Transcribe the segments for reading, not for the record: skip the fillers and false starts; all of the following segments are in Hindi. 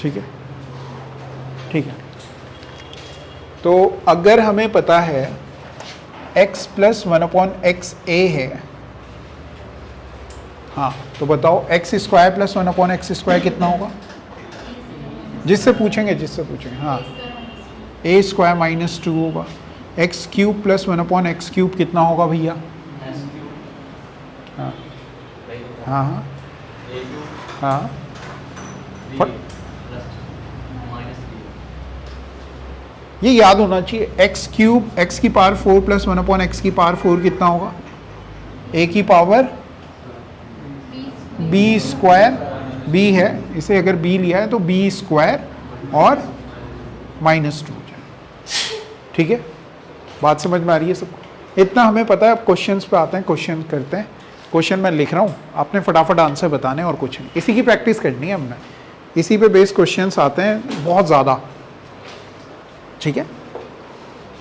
ठीक है, ठीक है। तो अगर हमें पता है x प्लस 1/x(a) है, हाँ, तो बताओ x स्क्वायर प्लस 1/x² कितना होगा? जिससे पूछेंगे, हाँ, a स्क्वायर माइनस 2 होगा। x क्यूब प्लस 1/x³ कितना होगा भैया? हाँ हाँ हाँ हाँ, ये याद होना चाहिए। x क्यूब x की पावर 4 प्लस 1/x की पावर 4 कितना होगा? a की पावर b स्क्वायर, b है, इसे अगर b लिया है तो b स्क्वायर और माइनस 2 हो जाए। ठीक है, बात समझ में आ रही है सबको? इतना हमें पता है। अब क्वेश्चंस पे आते हैं, क्वेश्चन करते हैं। क्वेश्चन मैं लिख रहा हूँ, आपने फटाफट आंसर बताने और कुछ नहीं, इसी की प्रैक्टिस करनी है हमने। इसी पे बेस्ड क्वेश्चंस आते हैं बहुत ज़्यादा। ठीक है,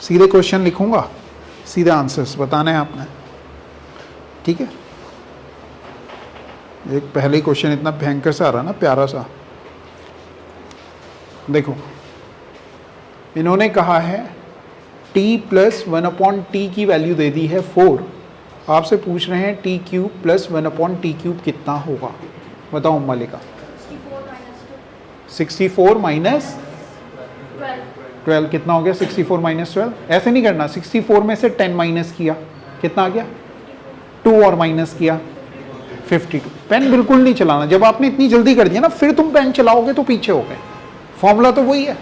सीधे क्वेश्चन लिखूंगा, सीधे आंसर्स बताने हैं आपने। ठीक है, एक पहले ही क्वेश्चन इतना भयंकर सा आ रहा ना, प्यारा सा। देखो, इन्होंने कहा है t प्लस 1/t की वैल्यू दे दी है 4। आपसे पूछ रहे हैं t क्यूब प्लस 1/t³ कितना होगा? बताओ मलिका। 64 माइनस 12 कितना हो गया? 64 माइनस 12। ऐसे नहीं करना, 64 में से 10 माइनस किया, कितना आ गया? 2 और माइनस किया 52। पेन बिल्कुल नहीं चलाना, जब आपने इतनी जल्दी कर दिया ना, फिर तुम पेन चलाओगे तो पीछे हो गए। फॉर्मूला तो वही है।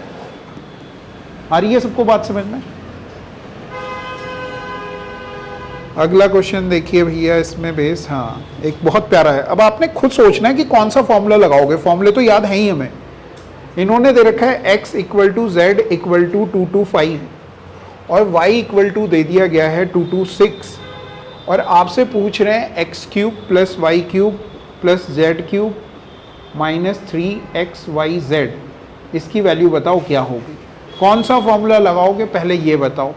आ रही है सबको बात समझ में? अगला क्वेश्चन देखिए भैया, इसमें बेस, हाँ, एक बहुत प्यारा है। अब आपने खुद सोचना है कि कौन सा फॉर्मूला लगाओगे। फॉर्मूले तो याद है ही हमें। इन्होंने दे रखा है x = z = 2 to 5 और y = दे दिया गया है 2 to 6 और आपसे पूछ रहे हैं x³ plus y³ plus z³ minus 3xyz, इसकी वैल्यू बताओ क्या होगी। कौन सा फॉर्मूला लगाओगे पहले ये बताओ।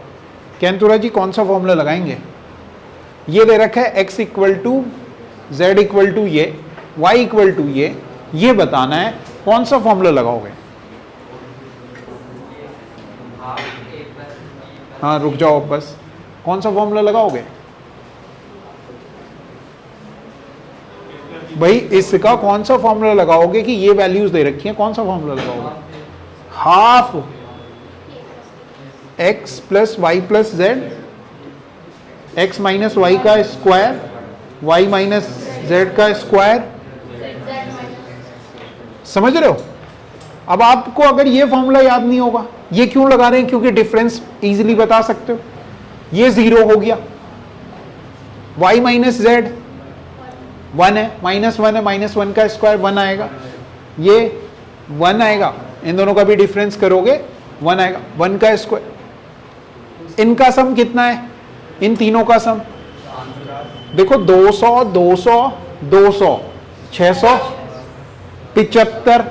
कैंतुरा जी कौन सा फॉर्मूला लगाएंगे? ये दे रखा है x = z = ये, y = ये बताना है कौन सा फॉर्मूला लगाओगे। हाँ रुक जाओ बस, कौन सा फॉर्मूला लगाओगे भाई? इसका कौन सा फॉर्मूला लगाओगे कि ये वैल्यूज दे रखी हैं, कौन सा फॉर्मूला लगाओगे? Half x plus y plus z, x minus y का स्क्वायर, y माइनस जेड का स्क्वायर। समझ रहे हो? अब आपको अगर ये फॉर्मूला याद नहीं होगा, ये क्यों लगा रहे हैं? क्योंकि डिफरेंस इजीली बता सकते हो। ये 0 हो गया, y माइनस जेड 1 है, -1 है, -1 का स्क्वायर 1 आएगा, ये 1 आएगा, इन दोनों का भी डिफरेंस करोगे 1 आएगा, 1 का स्क्वायर। इनका सम कितना है? इन तीनों का सम देखो, 200 200 200 600 75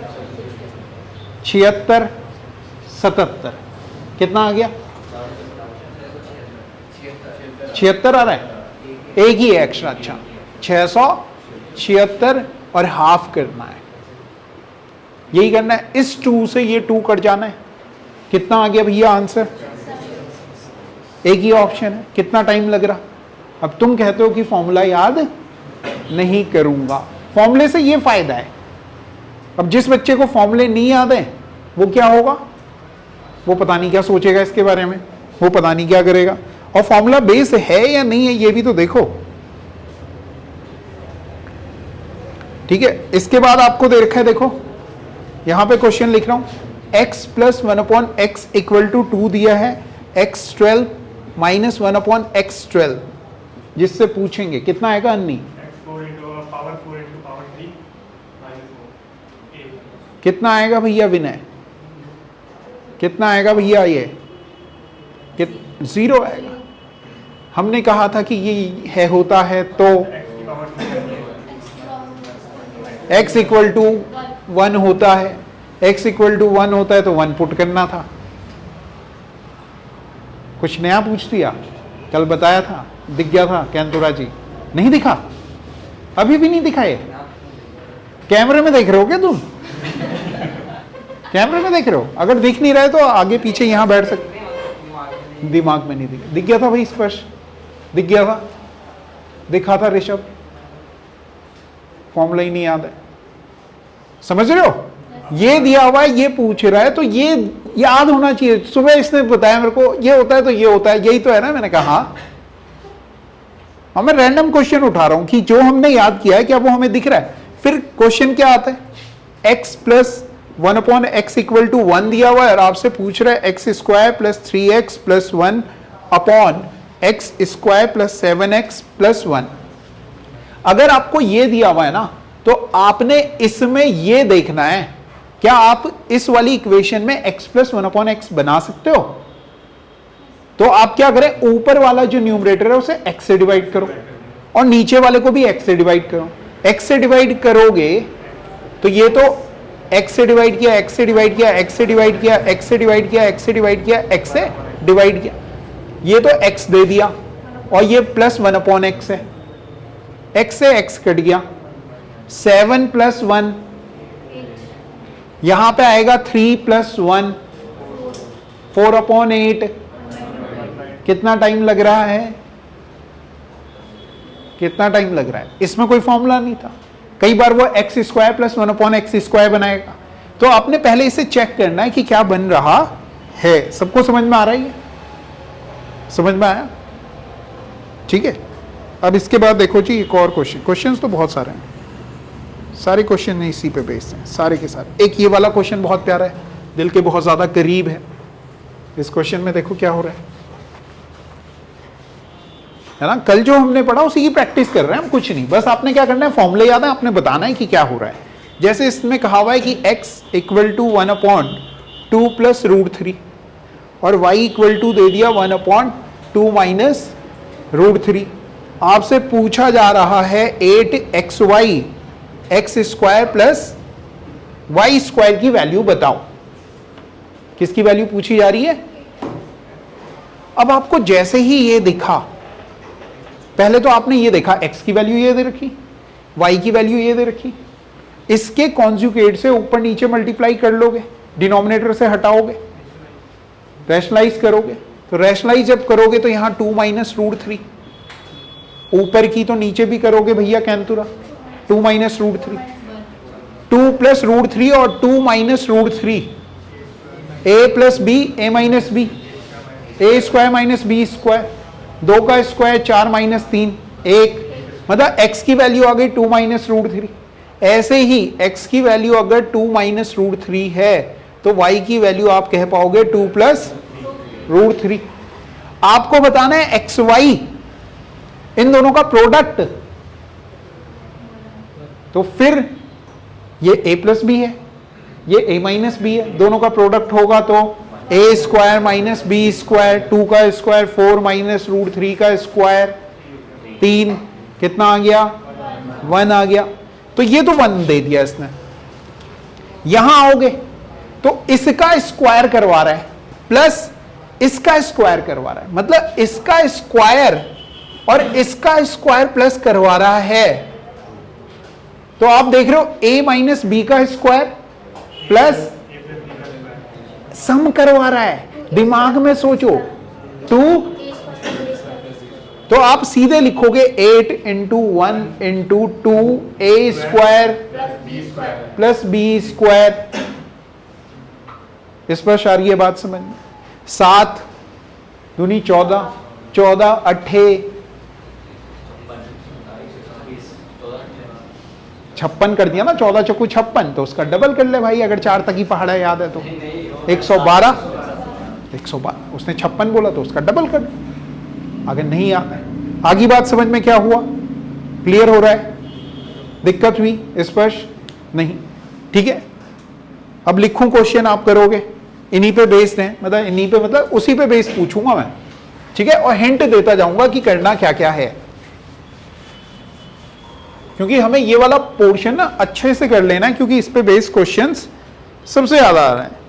76 77, कितना आ गया? 76 आ रहा है, एक ही है एक्स्ट्रा। अच्छा, 676 और हाफ करना है, यही करना है। इस 2 से ये 2 कट जाना है। कितना आ गया भैया आंसर? एक ही ऑप्शन है। कितना टाइम लग रहा? अब तुम कहते हो कि फॉर्मूला याद नहीं करूंगा। फॉर्मूले से ये फायदा है, अब जिस बच्चे को फॉर्मूले नहीं याद है वो क्या होगा? वो पता नहीं क्या सोचेगा इसके बारे में, वो पता नहीं क्या करेगा। और फॉर्मूला बेस है या नहीं है ये भी तो देखो। ठीक है, इसके बाद आपको दे रखा है, देखो यहां पे क्वेश्चन लिख रहा हूं, x प्लस 1/x = 2 दिया है, x12 माइनस 1/x12, जिससे पूछेंगे कितना आएगा अन्नी? कितना आएगा भैया विनय? कितना आएगा भैया? ये 0 आएगा। हमने कहा था कि ये है होता है तो x = 1 होता है, x = 1 होता है तो 1 पुट करना था। कुछ नया पूछ दिया? कल बताया था, दिख गया था कैंतुरा जी? नहीं दिखा? अभी भी नहीं दिखा? ये कैमरे में देख रहे हो क्या तुम? कैमरे में देख रहे हो? अगर दिख नहीं रहा है तो आगे पीछे यहां बैठ सकते। दिमाग में नहीं दिख गया था भाई, स्पर्श दिख गया था, दिखा था ऋषभ, फॉर्मूला ही नहीं याद है। समझ रहे हो? ये दिया हुआ है, ये पूछ रहा है, तो ये याद होना चाहिए। सुबह इसने बताया मेरे को ये होता है तो ये होता है, यही तो है ना। मैंने कहा हाँ, मैं रैंडम क्वेश्चन उठा रहा हूं कि जो हमने याद किया है क्या वो हमें दिख रहा है। फिर क्वेश्चन क्या आता है, x plus 1/x equal to 1 दिया हुआ है और आपसे पूछ रहा है x square plus 3x plus 1 upon x square plus 7x plus 1। अगर आपको ये दिया हुआ है ना, तो आपने इसमें ये देखना है क्या आप इस वाली इक्वेशन में x प्लस 1/x बना सकते हो। तो आप क्या करें, ऊपर वाला जो न्यूमरेटर है उसे x से डिवाइड करो और नीचे वाले को भी x से डिवाइड करो। x से डिवाइड करोगे तो ये तो x से डिवाइड किया, x से डिवाइड किया, x से डिवाइड किया, x से डिवाइड किया, x से डिवाइड किया, x से डिवाइड किया, ये तो x दे दिया और ये प्लस 1/x है। x से x कट गया, 7 प्लस 1, यहां पे आएगा 3 प्लस 1, 4/8। कितना टाइम लग रहा है, कितना टाइम लग रहा है? इसमें कोई फॉर्मूला नहीं था। कई बार वो x square plus 1/x square बनाएगा, तो आपने पहले इसे चेक करना है कि क्या बन रहा है। सबको समझ में आ रहा है? समझ में आया? ठीक है। अब इसके बाद देखो जी एक और क्वेश्चन तो बहुत सारे हैं, सारे क्वेश्चन इसी पे बेस्ड हैं, सारे के सारे। एक ये वाला क्वेश्चन बहुत प्यारा है, दिल के बहुत ज्यादा करीब है। इस क्वेश्चन में देखो क्या हो रहा है ना। कल जो हमने पढ़ा उसी की प्रैक्टिस कर रहे हैं हम, कुछ नहीं। बस आपने क्या करना है, फॉर्मूले याद है, आपने बताना है कि क्या हो रहा है। जैसे इसमें कहा हुआ है कि x इक्वल टू 1/2 प्लस √3 और y इक्वल टू दे दिया 1/2 माइनस √3। आपसे पूछा जा रहा है 8xy x square plus y square की वैल्यू बताओ। किसकी वैल्यू पूछी जा रही है? अब आपको जैसे ही ये दिखा, पहले तो आपने ये देखा x की वैल्यू ये दे रखी, y की वैल्यू ये दे रखी, इसके कॉन्जुगेट से ऊपर नीचे मल्टीप्लाई कर लोगे, डिनोमिनेटर से हटाओगे, रैशनलाइज करोगे। तो रैशनलाइज जब करोगे तो यहां 2 माइनस √3, ऊपर की तो नीचे भी करोगे भैया कैंतुरा, 2 माइनस √3, 2 प्लस √3 और 2 minus √3, a plus b, a minus b, a square minus b square, 2 का स्क्वायर 4 माइनस 3 1, मतलब x की वैल्यू आ गई 2 माइनस √3। ऐसे ही x की वैल्यू अगर 2 माइनस √3 है तो y की वैल्यू आप कह पाओगे 2 प्लस √3। आपको बताना है एक्स वाई इन दोनों का प्रोडक्ट, तो फिर ये a प्लस बी है, ये a माइनस बी है, दोनों का प्रोडक्ट होगा तो a square minus b square, 2 का स्क्वायर 4 माइनस √3 का स्क्वायर 3, कितना आ गया 1 आ गया। तो ये तो 1 दे दिया इसने। यहां आओगे तो इसका स्क्वायर करवा रहा है प्लस इसका स्क्वायर करवा रहा है, मतलब इसका स्क्वायर और इसका स्क्वायर प्लस करवा रहा है। तो आप देख रहे हो a माइनस बी का स्क्वायर प्लस सम करवा रहा है। दिमाग में सोचो 2, तो आप सीधे लिखोगे 8 into 1 into 2 a square plus b square. इस पर आ रही है बात समझ में? 7 दूनी 14, 14 8 56 कर दिया ना, 14 चौकू 56, तो उसका डबल कर ले भाई, अगर 4 तक ही पहाड़ा याद है तो 112, 112 उसने 56 बोला तो उसका डबल कर, अगर नहीं आता है। आगे बात समझ में क्या हुआ? क्लियर हो रहा है? दिक्कत हुई? स्पष्ट नहीं? ठीक है। अब लिखूं क्वेश्चन, आप करोगे, इन्हीं पे बेस्ड है, मतलब इन्हीं पे, मतलब उसी पे बेस्ड पूछूंगा मैं, ठीक है, और हिंट देता जाऊंगा कि करना क्या क्या है, क्योंकि हमें ये वाला पोर्शन ना अच्छे से कर लेना है, क्योंकि इस पे बेस्ड क्वेश्चंस सबसे ज्यादा आ रहे हैं।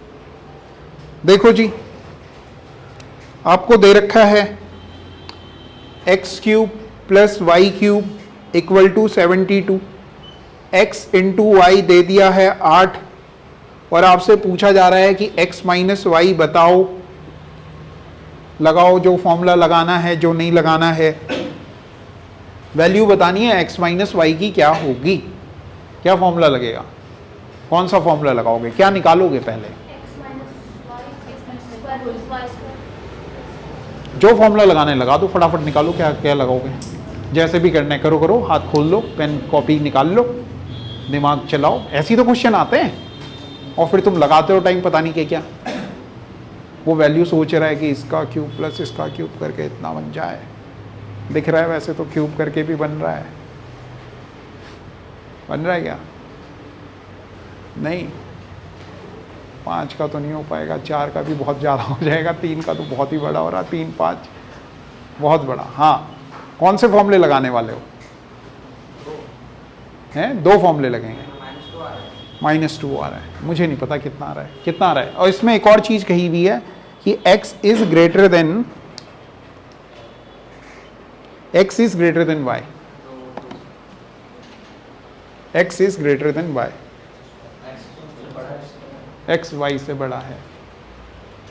देखो जी, आपको दे रखा है x³ plus y³ equal to 72, x into y दे दिया है 8 और आपसे पूछा जा रहा है कि x माइनस वाई बताओ, लगाओ जो फॉर्मूला लगाना है, जो नहीं लगाना है, वैल्यू बतानी है x माइनस वाई की क्या होगी, क्या फॉर्मूला लगेगा, कौन सा फॉर्मूला लगाओगे, क्या निकालोगे पहले, जो फॉर्मूला लगाना है लगा दो, फटाफट निकालो, क्या क्या लगाओगे, जैसे भी करना है करो करो, हाथ खोल लो, पेन कॉपी निकाल लो, दिमाग चलाओ, ऐसे ही तो क्वेश्चन आते हैं और फिर तुम लगाते हो टाइम पता नहीं क्या क्या। वो वैल्यू सोच रहा है कि इसका क्यूब प्लस इसका क्यूब करके इतना बन जाए, दिख रहा है वैसे तो क्यूब करके भी बन रहा है, बन रहा है क्या, नहीं, 5 का तो नहीं हो पाएगा, 4 का भी बहुत ज़्यादा हो जाएगा, 3 का तो बहुत ही बड़ा हो रहा, 3 5 बहुत बड़ा। हाँ, कौन से फॉर्मूले लगाने वाले हो, हैं 2 फॉर्मूले लगेंगे, -2 आ रहा है, मुझे नहीं पता कितना आ रहा है, कितना आ रहा है। और इसमें एक और चीज़ कही हुई है कि x is greater than y, x is greater than y, x y से बड़ा है,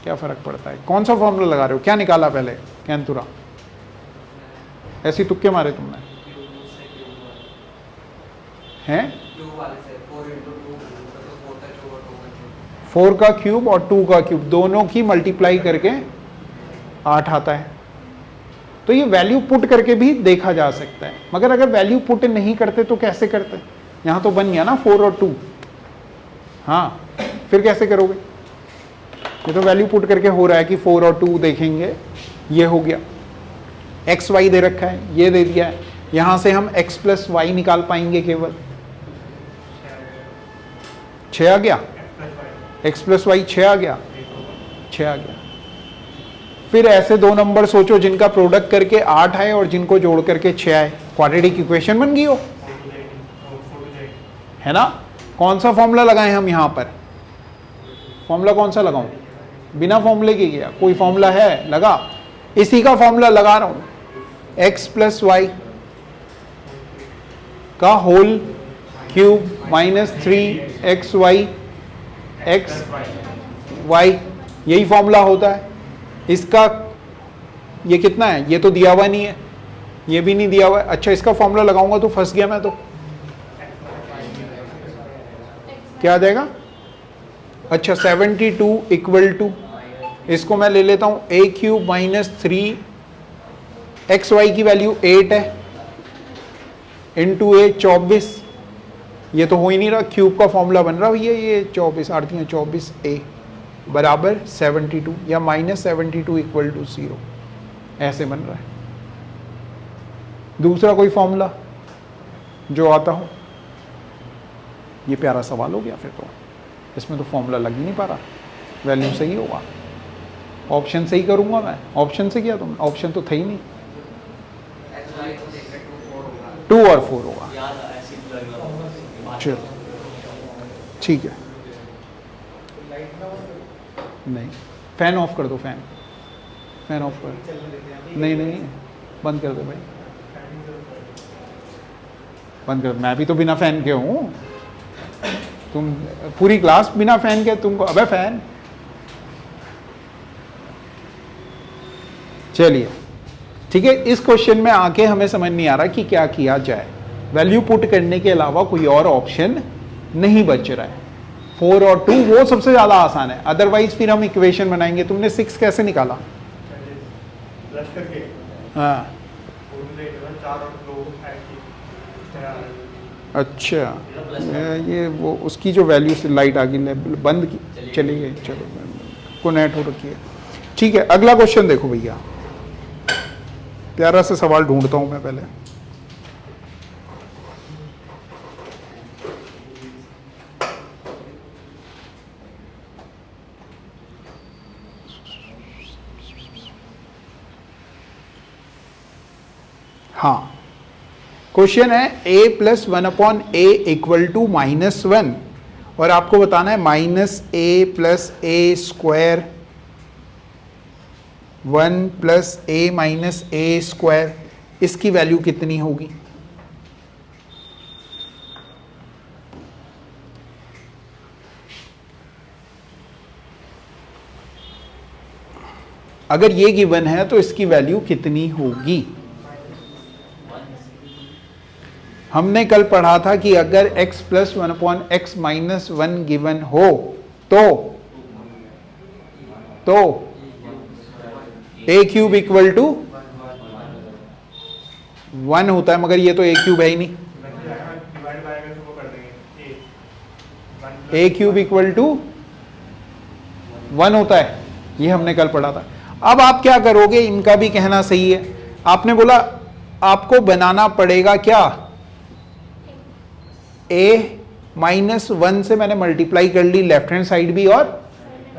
क्या फर्क पड़ता है, कौन सा फॉर्मूला लगा रहे हो, क्या निकाला पहले कैंतुरा, ऐसी तुक्के मारे तुमने हैं, 4 का क्यूब और 2 का क्यूब दोनों की मल्टीप्लाई करके 8 आता है। तो ये वैल्यू पुट करके भी देखा जा सकता है, मगर अगर वैल्यू पुट नहीं करते तो कैसे करते, यहाँ तो बन गया ना 4 और 2, हाँ फिर कैसे करोगे, ये तो वैल्यू पुट करके हो रहा है कि 4 और 2 देखेंगे, ये हो गया, एक्स वाई दे रखा है, ये दे दिया है, यहाँ से हम x प्लस वाई निकाल पाएंगे केवल, 6 आ गया, x प्लस वाई 6 आ गया, 6 आ गया। फिर ऐसे 2 नंबर सोचो जिनका प्रोडक्ट करके 8 आए और जिनको जोड़ करके 6 आए, क्वाड्रेटिक इक्वेशन बन गई हो, है ना। कौन सा फॉर्मूला लगाएं हम यहाँ पर, फॉर्मूला कौन सा लगाऊं, बिना फॉर्मूले के गया, कोई फॉर्मूला है लगा, इसी का फॉर्मूला लगा रहा हूं, x प्लस वाई का whole cube -3xy x y, यही फॉर्मूला होता है इसका। ये कितना है, ये तो दिया हुआ नहीं है, ये भी नहीं दिया हुआ है, अच्छा इसका फॉर्मूला लगाऊंगा तो फंस गया मैं, तो क्या आ जाएगा, अच्छा 72 इक्वल टू, इसको मैं ले लेता हूं a क्यूब -3xy की वैल्यू 8 है, इंटू a 24, ये तो हो ही नहीं रहा, क्यूब का फॉर्मूला बन रहा भैया, ये 24 आती है 24a बराबर 72 या -72 इक्वल टू 0, ऐसे बन रहा है। दूसरा कोई फॉर्मूला जो आता हो, ये प्यारा सवाल हो गया फिर तो, इसमें तो फॉर्मूला लग ही नहीं पा रहा, वैल्यू सही होगा, ऑप्शन से ही करूंगा मैं, ऑप्शन से किया तुमने, ऑप्शन तो था ही नहीं, 2 और 4 होगा, चलो ठीक है, नहीं फैन ऑफ कर दो, फैन ऑफ कर, नहीं नहीं बंद कर दो भाई, बंद कर, मैं भी तो बिना फैन के हूँ, तुम पूरी क्लास बिना फैन के, तुमको अबे फैन, चलिए ठीक है। इस क्वेश्चन में आके हमें समझ नहीं आ रहा कि क्या किया जाए, वैल्यू पुट करने के अलावा कोई और ऑप्शन नहीं बच रहा है, 4 और 2 वो सबसे ज्यादा आसान है, अदरवाइज फिर हम इक्वेशन बनाएंगे। तुमने 6 कैसे निकाला, हाँ अच्छा, ये वो उसकी जो वैल्यू से लाइट आ गई, बंद की चली गई, चलो को नेट हो रखी है, ठीक है। अगला क्वेश्चन देखो भैया, प्यारा सा सवाल ढूंढता हूं मैं पहले, हाँ क्वेश्चन है a plus 1/a equal to -1 और आपको बताना है -a plus a square 1 plus a minus a square, इसकी वैल्यू कितनी होगी। अगर ये गिवन है तो इसकी वैल्यू कितनी होगी? हमने कल पढ़ा था कि अगर x plus 1/x minus 1 given हो तो a क्यूब इक्वल टू 1 होता है, मगर ये तो a क्यूब है ही नहीं। a क्यूब इक्वल टू 1 होता है, ये हमने कल पढ़ा था। अब आप क्या करोगे, इनका भी कहना सही है। आपने बोला आपको बनाना पड़ेगा क्या, a माइनस 1 से मैंने मल्टीप्लाई कर ली लेफ्ट हैंड साइड भी और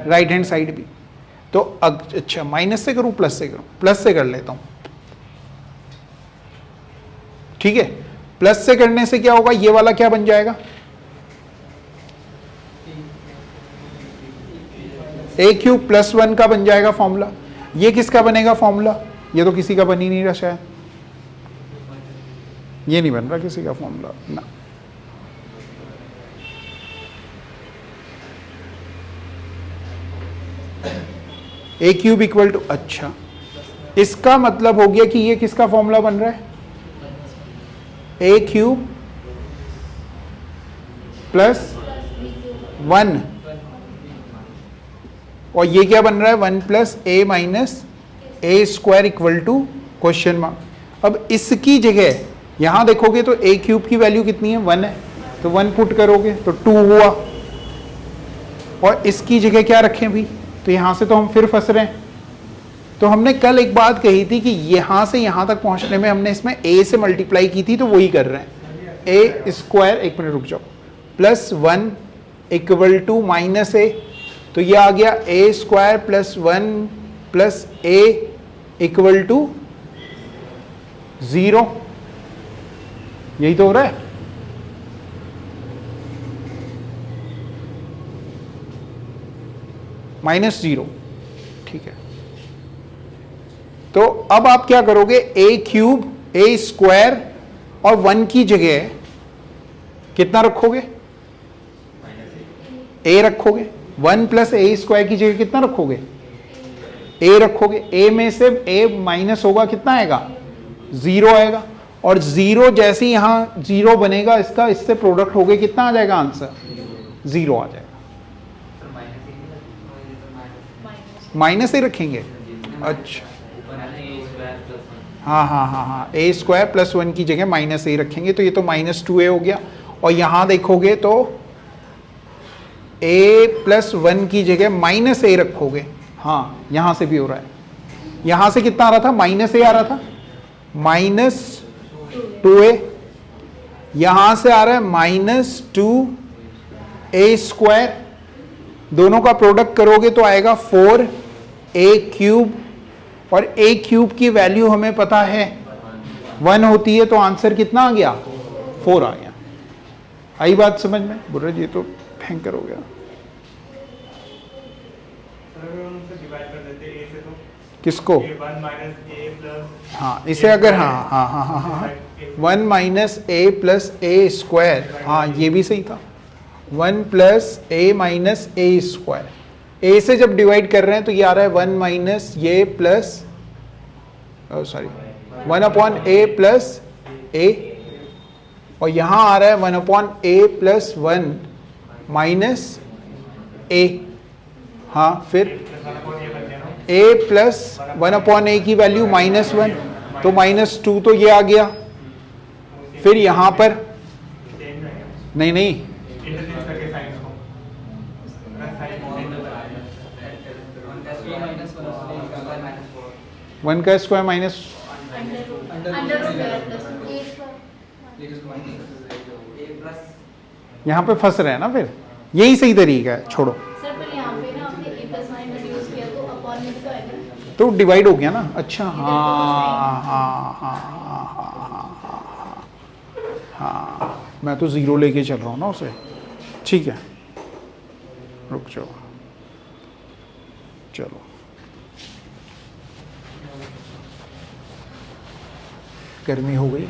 राइट हैंड साइड भी। तो अच्छा माइनस से करूं प्लस से करूं? प्लस से कर लेता हूं, ठीक है। प्लस से करने से क्या होगा, ये वाला क्या बन जाएगा, a क्यूब प्लस 1 का बन जाएगा फॉर्मूला। ये किसका बनेगा फॉर्मूला, ये तो किसी का बन ही नहीं रहा शायद, ये नहीं बन रहा किसी का फॉर्मूला ना। a क्यूब इक्वल टू, अच्छा इसका मतलब हो गया कि ये किसका फॉर्मूला बन रहा है, a क्यूब प्लस 1, और ये क्या बन रहा है 1 plus a minus a square equal to question mark. अब इसकी जगह यहां देखोगे तो a क्यूब की वैल्यू कितनी है, 1 है, तो 1 पुट करोगे तो 2 हुआ। और इसकी जगह क्या रखें भी, तो यहां से तो हम फिर फंस रहे हैं। तो हमने कल एक बात कही थी कि यहां से यहां तक पहुंचने में हमने इसमें a से मल्टीप्लाई की थी, तो वही कर रहे हैं। a स्क्वायर, एक मिनट रुक जाओ, plus 1 equal to minus a, तो ये आ गया a square plus 1 plus a equal to 0। यही तो हो रहा है। -0, ठीक है। तो अब आप क्या करोगे, a क्यूब a स्क्वायर और 1 की जगह कितना रखोगे, a रखोगे। 1 प्लस a स्क्वायर की जगह कितना रखोगे, a रखोगे। a में से a माइनस होगा, कितना आएगा, 0 आएगा। और 0 जैसे ही यहां 0 बनेगा इसका, इससे प्रोडक्ट हो गए, कितना आ जाएगा आंसर, 0 आ जाएगा। माइनस ही रखेंगे, अच्छा हाँ हाँ हाँ हाँ, a स्क्वायर प्लस 1 की जगह माइनस a रखेंगे, तो ये तो -2a हो गया। और यहां देखोगे तो a प्लस 1 की जगह -a रखोगे, हाँ यहां से भी हो रहा है। यहां से कितना आ रहा था, -a आ रहा था, -2a। यहां से आ रहा है -2a स्क्वायर, दोनों का प्रोडक्ट करोगे तो आएगा 4a क्यूब। और a क्यूब की वैल्यू हमें पता है 1 होती है, तो आंसर कितना आ गया, 4 आ गया। आई बात समझ में, बुर्रे जी तो भयंकर हो गया। किसको, हाँ इसे अगर हाँ हाँ हाँ हाँ हाँ 1 minus a plus a square, हाँ ये भी सही था, 1 plus a minus a square. a से जब डिवाइड कर रहे हैं तो ये आ रहा है 1 माइनस ये plus sorry 1/a plus a, और यहां आ रहा है 1/a प्लस 1 माइनस a। हाँ फिर a प्लस 1/a की वैल्यू -1, तो -2 तो ये आ गया। फिर यहां पर नहीं नहीं, वन का स्क्वायर माइनस, यहाँ पे फंस रहे हैं ना, फिर यही सही तरीका है, छोड़ो। सर पर यहाँ पे ना आपने a प्लस माइनस यूज किया तो अपॉन में भी तो आएगा ना, तो डिवाइड हो गया ना, अच्छा हाँ हाँ हाँ हाँ हाँ हाँ, मैं तो 0 लेके चल रहा हूँ ना उसे, ठीक है रुक जाओ, चलो गर्मी हो गई।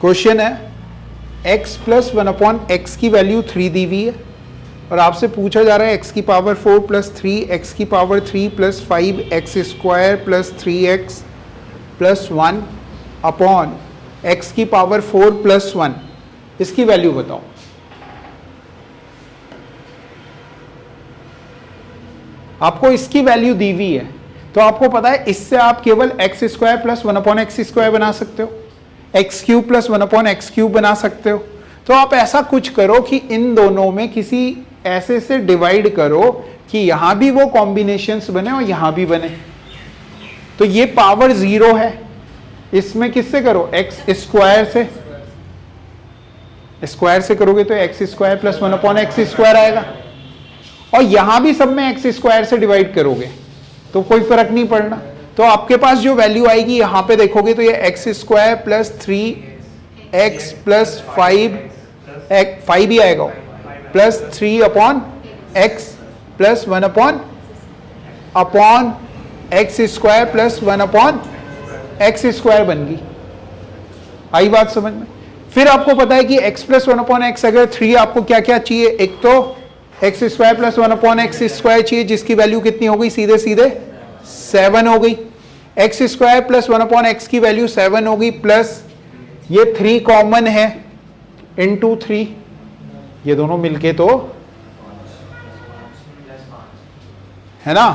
क्वेश्चन है x प्लस 1/x की वैल्यू 3 दी हुई है, और आपसे पूछा जा रहा है x की पावर 4 प्लस 3 x की power 3 plus 5 x square plus 3x plus 1 upon x की पावर 4 प्लस 1, इसकी वैल्यू बताओ। आपको इसकी वैल्यू दी हुई है, तो आपको पता है इससे आप केवल x square plus 1 upon x square बना सकते हो, x cube plus 1 upon x cube बना सकते हो। तो आप ऐसा कुछ करो कि इन दोनों में किसी ऐसे से डिवाइड करो कि यहां भी वो कॉम्बिनेशंस बने और यहां भी बने। तो ये पावर 0 है, इसमें किससे करो, एक्स स्क्वायर से। स्क्वायर से करोगे तो x square plus 1 upon x square आएगा, और यहां भी सब में एक्स स्क्वायर से डिवाइड करोगे तो कोई फर्क नहीं पड़ना। तो आपके पास जो वैल्यू आएगी यहां पे देखोगे तो ये x square plus 3x plus 5 ही आएगा, plus 3 upon x plus 1 upon x square plus 1 upon x square बन गई। आई बात समझ में? फिर आपको पता है कि x प्लस 1 अपॉन एक्स, अगर 3 आपको क्या क्या चाहिए, एक तो x square plus 1 upon x square चाहिए जिसकी वैल्यू कितनी हो गई, सीधे सीधे 7 हो गई। X square plus 1 upon x की वैल्यू 7 हो गई, प्लस ये 3 कॉमन है इनटू 3, ये दोनों मिलके तो है ना,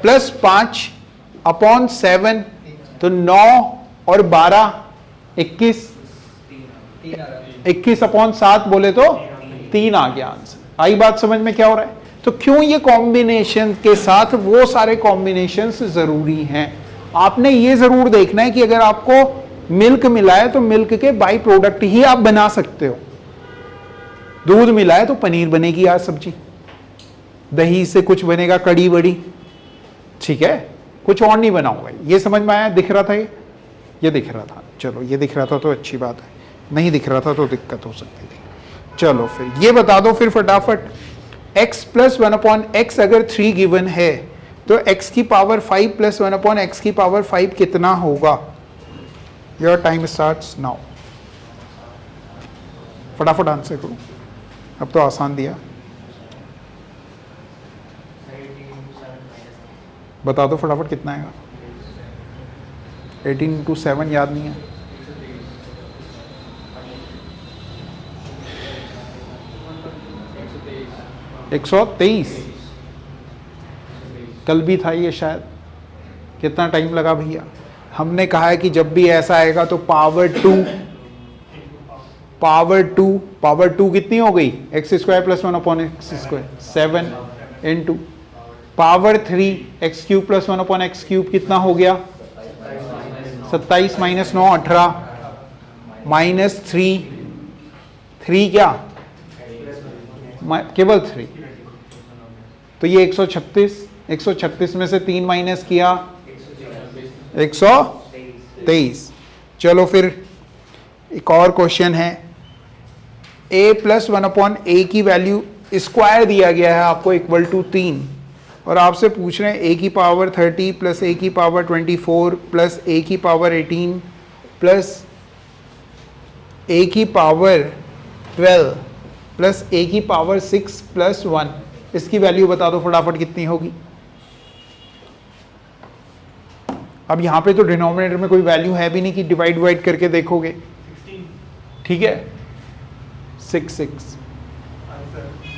प्लस 5 अपॉन 7, तो 9 और 12 21 अपॉन 7 बोले तो 3 आ गया आंसर। आई बात समझ में क्या हो रहा है? तो क्यों ये कॉम्बिनेशन के साथ वो सारे कॉम्बिनेशंस जरूरी हैं। आपने ये जरूर देखना है कि अगर आपको मिल्क मिला है तो मिल्क के बाई प्रोडक्ट ही आप बना सकते हो। दूध मिला है तो पनीर बनेगी आज सब्जी, दही से कुछ बनेगा, कड़ी बड़ी, ठीक है, कुछ और नहीं बनाऊंगा। ये समझ में आया? दिख रहा था ये दिख रहा था, चलो ये दिख रहा था तो अच्छी बात है, नहीं दिख रहा था तो दिक्कत हो सकती थी। चलो फिर ये बता दो फिर फटाफट, x प्लस 1 अपॉन एक्स अगर 3 गिवन है तो x की पावर 5 प्लस 1 अपॉन एक्स की पावर 5 कितना होगा? Your time starts now. फटाफट आंसर करो, अब तो आसान दिया। बता दो फटाफट कितना आएगा। 18 इंटू 7 याद नहीं है। एक 123। कल भी था ये शायद। कितना टाइम लगा भैया? हमने कहा है कि जब भी ऐसा आएगा तो पावर टू कितनी हो गई? X square plus 1 upon x square 7 into power 3 x cube plus 1 upon x cube कितना हो गया? 27 माइनस 9 18 माइनस 3 क्या? केवल 3, तो ये 136 में से 3 माइनस किया 123। चलो फिर एक और क्वेश्चन है, a प्लस 1 अपॉन ए की वैल्यू स्क्वायर दिया गया है आपको इक्वल टू 3, और आपसे पूछ रहे हैं a की पावर 30 प्लस a की पावर 24 प्लस a की पावर 18 प्लस a की पावर 12 प्लस a की पावर 6 प्लस 1, इसकी वैल्यू बता दो फटाफट कितनी होगी। अब यहां पे तो डिनोमिनेटर में कोई वैल्यू है भी नहीं कि डिवाइड करके देखोगे, ठीक है, 6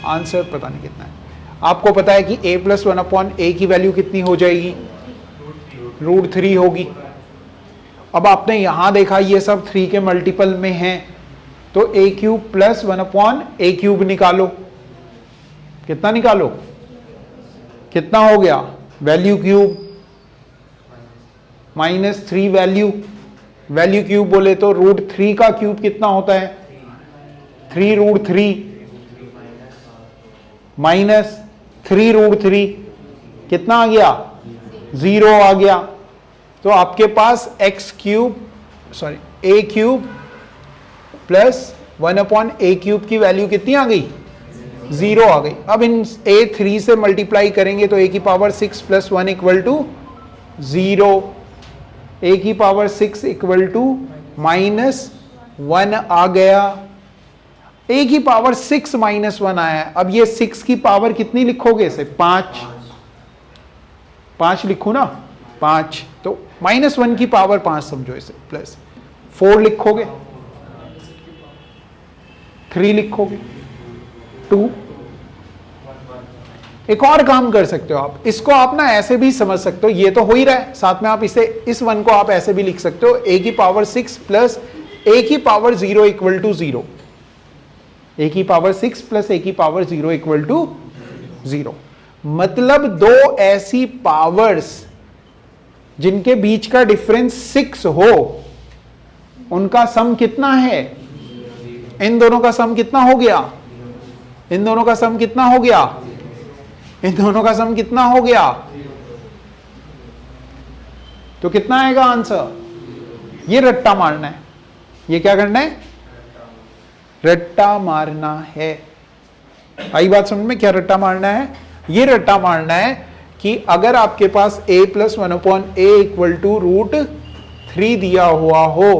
आंसर पता नहीं कितना है। आपको पता है कि a प्लस 1 अपॉन ए की वैल्यू कितनी हो जाएगी? √3 होगी। अब आपने यहां देखा ये सब 3 के मल्टीपल में है, तो a cube plus 1 upon A cube निकालो। कितना निकालो? कितना हो गया? Value cube minus 3 value cube बोले तो √3 का क्यूब कितना होता है? 3√3 माइनस 3√3 कितना आ गया? 0 आ गया। तो आपके पास a cube plus 1 upon A cube की वैल्यू कितनी आ गई? 0 आ गई। अब इन a3 से मल्टीप्लाई करेंगे तो a की power 6 plus 1 equal to 0, a की पावर 6 इक्वल टू -1 आ गया। a की पावर 6 माइनस 1 आया है। अब ये 6 की पावर कितनी लिखोगे इसे? 5 लिखो ना, 5, तो -1 की पावर 5 समझो इसे, प्लस 4 लिखोगे, 3 लिखोगे, 2। एक और काम कर सकते हो आप, इसको आप ना ऐसे भी समझ सकते हो, ये तो हो ही रहा है, साथ में आप इसे, इस 1 को आप ऐसे भी लिख सकते हो, a की पावर 6 प्लस a की पावर 0 इक्वल टू 0। a की पावर 6 प्लस a की पावर 0 इक्वल टू 0। मतलब दो ऐसी पावर्स जिनके बीच का डिफरेंस 6 हो, उनका सम कितना है? इन दोनों का सम कितना हो गया? इन दोनों का सम कितना हो गया? इन दोनों का सम कितना हो गया? तो कितना आएगा आंसर? ये रट्टा मारना है। ये क्या करना है? रट्टा मारना है। आई बात समझ में? क्या रट्टा मारना है? ये रट्टा मारना है कि अगर आपके पास a plus 1/a equal to √3 दिया हुआ हो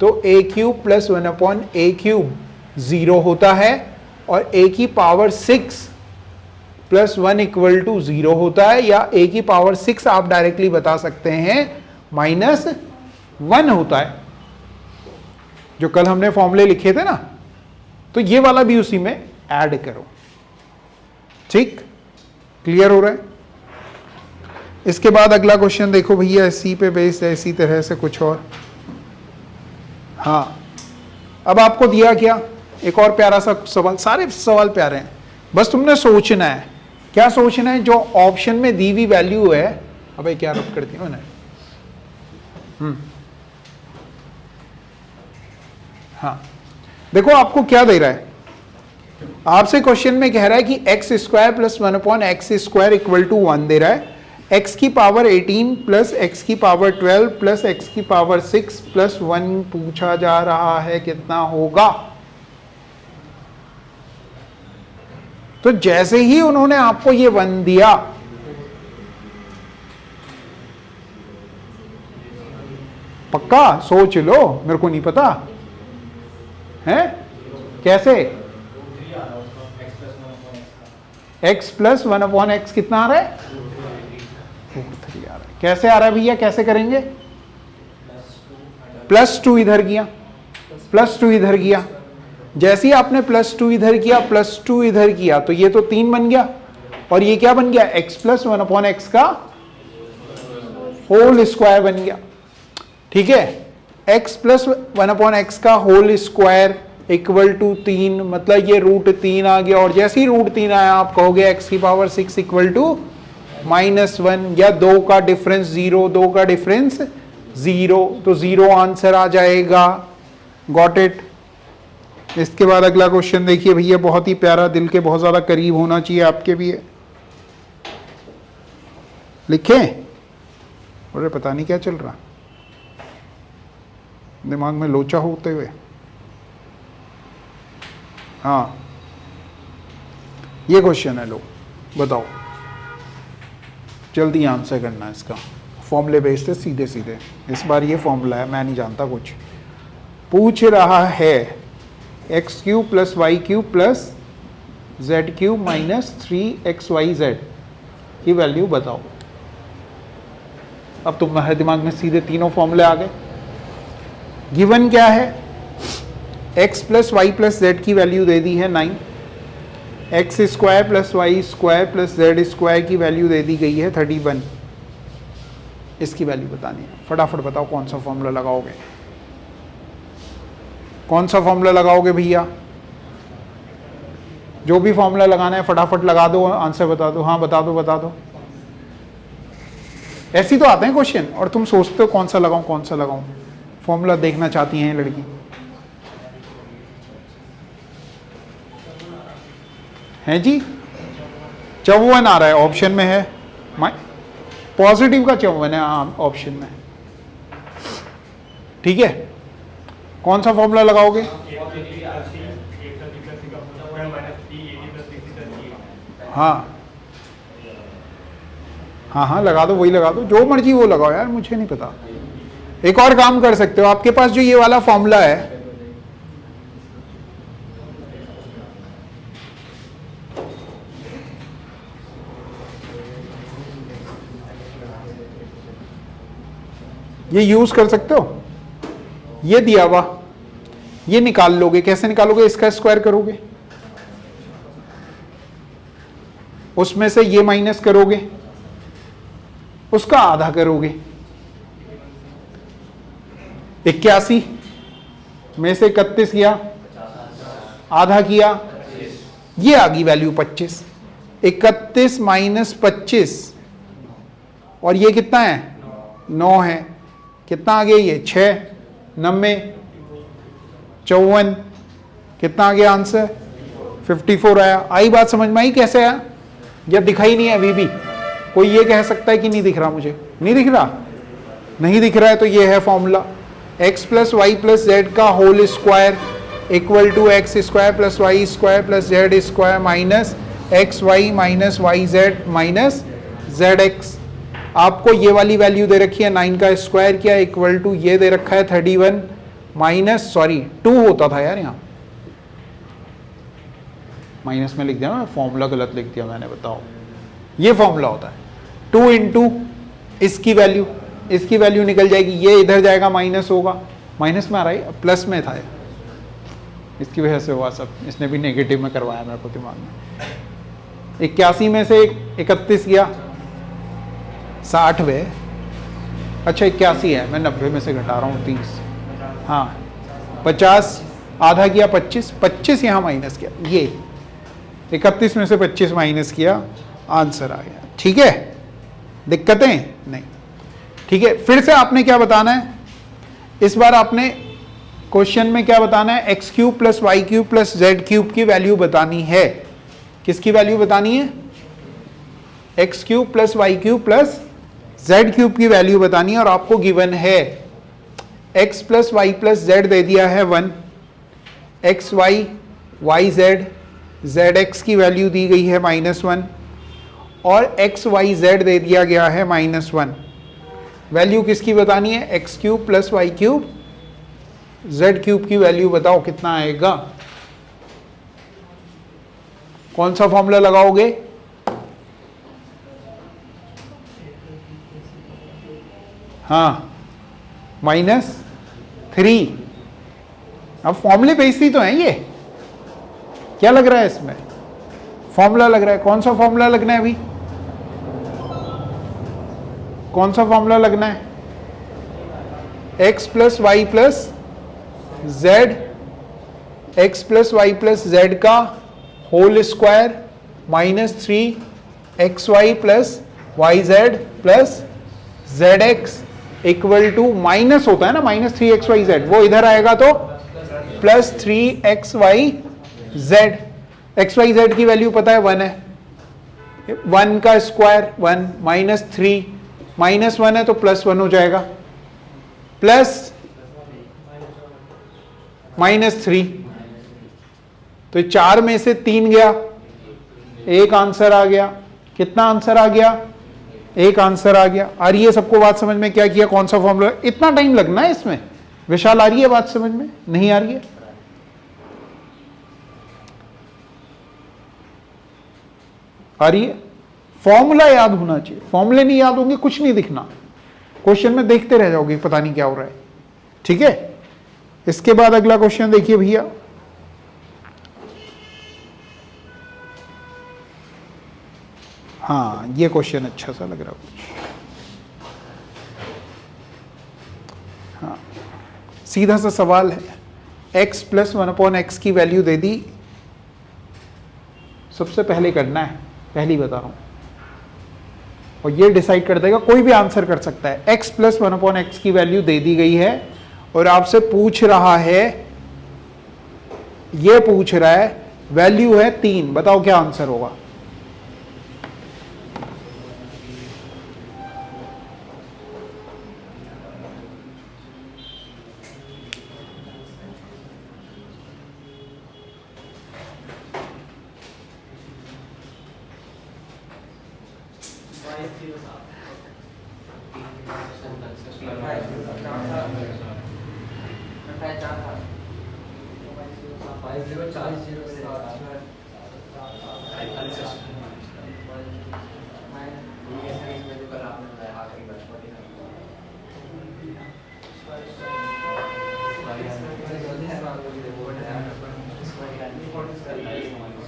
तो a³ प्लस 1/a³ 0 होता है, और a की पावर 6 प्लस 1 इक्वल टू 0 होता है, या a की पावर 6 आप डायरेक्टली बता सकते हैं -1 होता है, जो कल हमने फॉर्मूले लिखे थे ना। तो ये वाला भी उसी में ऐड करो। ठीक, क्लियर हो रहा है? इसके बाद अगला क्वेश्चन देखो भैया, इसी पे बेस्ड है, इसी तरह से कुछ और। हाँ, अब आपको दिया क्या? एक और प्यारा सा सवाल, सारे सवाल प्यारे हैं, बस तुमने सोचना है। क्या सोचना है? जो ऑप्शन में दी हुई वैल्यू है, अबे क्या रब करती हूँ ना, हाँ देखो आपको क्या दे रहा है। आपसे क्वेश्चन में कह रहा है कि x² plus 1/x² equal to 1 दे रहा है। x की पावर 18 प्लस x की पावर 12 प्लस x की पावर 6 प्लस 1 पूछा जा रहा है, कितना होगा? तो जैसे ही उन्होंने आपको ये 1 दिया, पक्का सोच लो, मेरे को नहीं पता है कैसे। x प्लस 1/x कितना आ रहा है? 2/3 आ रहा है। कैसे आ रहा है भैया? कैसे करेंगे? +2 इधर किया, +2 इधर किया, जैसे ही आपने +2 इधर किया, +2 इधर किया, तो ये तो 3 बन गया, और ये क्या बन गया? x प्लस 1/x का होल स्क्वायर बन गया। ठीक है, x प्लस 1/x का होल स्क्वायर इक्वल टू 3, मतलब ये √3 आ गया, और जैसे ही √3 आया आप कहोगे x की पावर 6 इक्वल टू -1, या 2 का डिफरेंस 0, 2 का डिफरेंस 0, तो 0 आंसर आ जाएगा। Got it? इसके बाद अगला क्वेश्चन देखिए भैया, बहुत ही प्यारा, दिल के बहुत ज्यादा करीब होना चाहिए आपके भी है। लिखें? अरे पता नहीं क्या चल रहा दिमाग में लोचा होते हुए। हाँ, ये क्वेश्चन है, लो बताओ, जल्दी आंसर करना है इसका। फॉर्मूले बेस्ड है, सीधे सीधे, इस बार ये फॉर्मूला है, मैं नहीं जानता कुछ। पूछ रहा है x³ plus y³ plus z³ minus 3xyz की वैल्यू बताओ। अब तुम्हारे दिमाग में सीधे तीनों फॉर्मूले आ गए। गिवन क्या है? x plus y plus z की वैल्यू दे दी है 9, x² plus y² plus z² की वैल्यू दे दी गई है 31। इसकी वैल्यू बतानी है, फटाफट बताओ कौन सा फॉर्मूला लगाओगे? कौन सा फॉर्मूला लगाओगे भैया? जो भी फॉर्मूला लगाना है फटाफट लगा दो, आंसर बता दो। हाँ बता दो, बता दो। ऐसे ही तो आते हैं क्वेश्चन, और तुम सोचते हो कौन सा लगाऊं, कौन सा लगाऊं। फॉर्मूला देखना चाहती हैं लड़की। हैं जी? 54 आ रहा है, ऑप्शन में है। पॉजिटिव का 54 है ऑप्शन में। ठीक है, कौन सा फॉर्मूला लगाओगे? हाँ हाँ हाँ लगा दो, वही लगा दो, जो मर्जी वो लगाओ यार, मुझे नहीं पता। एक और काम कर सकते हो, आपके पास जो ये वाला फॉर्मूला है, ये यूज कर सकते हो, ये दिया हुआ, ये निकाल लोगे, कैसे निकालोगे? इसका स्क्वायर करोगे, उसमें से ये माइनस करोगे, उसका आधा करोगे, 81 में से 31 किया, आधा किया, ये आ गई वैल्यू 25। 31 माइनस 25 और ये कितना है? 9 है। कितना आ गया ये? 6, 90, 54, कितना आ गया आंसर? 54 आया। आई बात समझ में? आई कैसे आया? या दिखाई नहीं है अभी भी? कोई ये कह सकता है कि नहीं दिख रहा? मुझे नहीं दिख रहा, नहीं दिख रहा है तो ये है formula, x plus y plus z का whole square equal to x square plus y square plus z square minus x y minus y z minus z x. आपको ये वाली वैल्यू दे रखी है 9 का स्क्वायर किया इक्वल टू ये दे रखा है 31 माइनस 2 होता था यार, यहाँ माइनस में लिख दिया ना, फॉर्मूला गलत लिख दिया मैंने, बताओ। ये फॉर्मूला होता है 2 इंटू इसकी वैल्यू निकल जाएगी, ये इधर जाएगा माइनस होगा, माइनस में आ रहा है, प्लस में था, इसकी वजह से हुआ सब, इसने भी नेगेटिव में करवाया मेरे को दिमाग में। 81 में से 31 गया, 60 वे, अच्छा 81 है, मैं 90 में से घटा रहा हूँ 30, हाँ 50, आधा किया 25 यहाँ माइनस किया, ये 31 में से 25 माइनस किया, आंसर आ गया। ठीक है, दिक्कतें नहीं। ठीक है, फिर से आपने क्या बताना है इस बार? आपने क्वेश्चन में क्या बताना है? X cube plus y cube plus z cube की वैल्यू बतानी है। किसकी वैल्यू बतानी है? X cube plus y cube plus z cube की वैल्यू बतानी है। और आपको गिवन है x plus y plus z दे दिया है 1, x y y z, z x की वैल्यू दी गई है -1 और एक्स वाई जेड दे दिया गया है -1। वैल्यू किसकी बतानी है? X cube plus y cube z cube की वैल्यू बताओ कितना आएगा? कौन सा फॉर्मूला लगाओगे? हाँ, -3। अब फॉर्मूले बेस्ड ही तो है ये, क्या लग रहा है इसमें? फॉर्मूला लग रहा है। कौन सा फॉर्मूला लगना है अभी? कौन सा फॉर्मूला लगना है? x plus y plus z, x plus y plus z का whole square -3 x y plus y z plus z x equal to, minus होता है ना -3 एक्स वाई जेड, वो इधर आएगा तो +3 x y z. X y z की वैल्यू पता है 1 है, 1 का स्क्वायर 1 -3 -1 है तो +1 हो जाएगा, प्लस -3, तो 4 में से 3 गया, एक आंसर आ गया। कितना आंसर आ गया? एक आंसर आ गया। आ रही है सबको बात समझ में? क्या किया, कौन सा फॉर्मूला? इतना टाइम लगना है इसमें? विशाल, आ रही है बात समझ में? नहीं आ रही है? आ रही है? फॉर्मूला याद होना चाहिए, फॉर्मूले नहीं याद होंगे कुछ नहीं दिखना, क्वेश्चन में देखते रह जाओगे पता नहीं क्या हो रहा है। ठीक है, इसके बाद अगला क्वेश्चन देखिए भैया, हाँ ये क्वेश्चन अच्छा सा लग रहा है कुछ। हाँ, सीधा सा सवाल है, x प्लस 1/x की वैल्यू दे दी, सबसे पहले करना है, पहली बता रहा हूं, और ये डिसाइड कर देगा, कोई भी आंसर कर सकता है। x प्लस 1/x की वैल्यू दे दी गई है और आपसे पूछ रहा है, ये पूछ रहा है वैल्यू है 3, बताओ क्या आंसर होगा?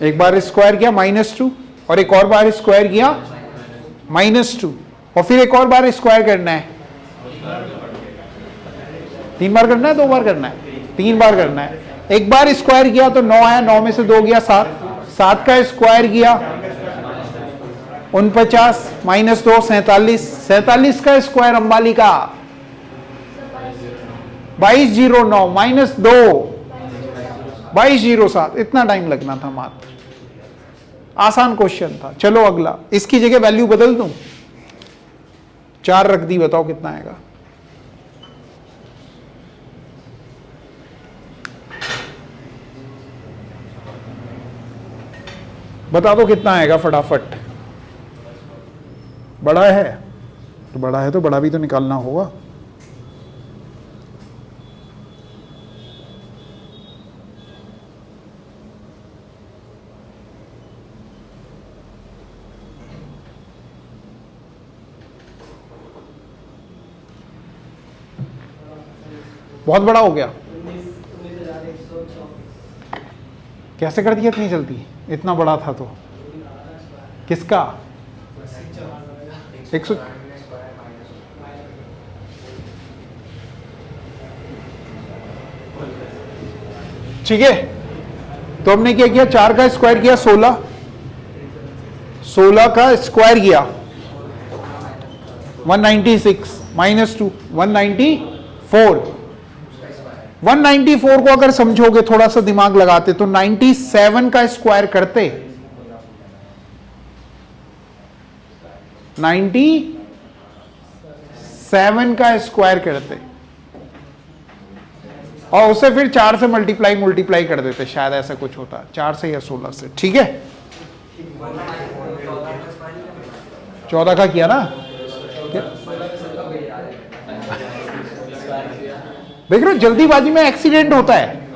एक बार स्क्वायर किया -2 और एक और बार स्क्वायर किया -2 और फिर एक और बार स्क्वायर करना है। 3 बार करना है, 2 बार करना है? 3 बार करना है। एक बार स्क्वायर किया तो 9 आया, 9 में से 2 गया 7, 7 का स्क्वायर किया 49 -2 47, 47 का स्क्वायर अंबाली का 2209 -2 2207। इतना टाइम लगना था मात्र, आसान क्वेश्चन था। चलो अगला, इसकी जगह वैल्यू बदल दूं, 4 रख दी, बताओ कितना आएगा? बता दो कितना आएगा फटाफट। बड़ा है तो बड़ा है, तो बड़ा भी तो निकालना होगा। बहुत बड़ा हो गया। कैसे कर दिया इतनी जल्दी? इतना बड़ा था तो किसका? 100। ठीक है, तो हमने क्या किया? 4 का स्क्वायर किया 16, 16 का स्क्वायर किया 196 -2 194। 194 को अगर समझोगे, थोड़ा सा दिमाग लगाते, तो 97 का स्क्वायर करते 97 का स्क्वायर करते और उसे फिर 4 से मल्टीप्लाई कर देते, शायद ऐसा कुछ होता, 4 से या 16 से। ठीक है, 14 का किया ना? देख रहे हो, जल्दीबाजी में एक्सीडेंट होता है।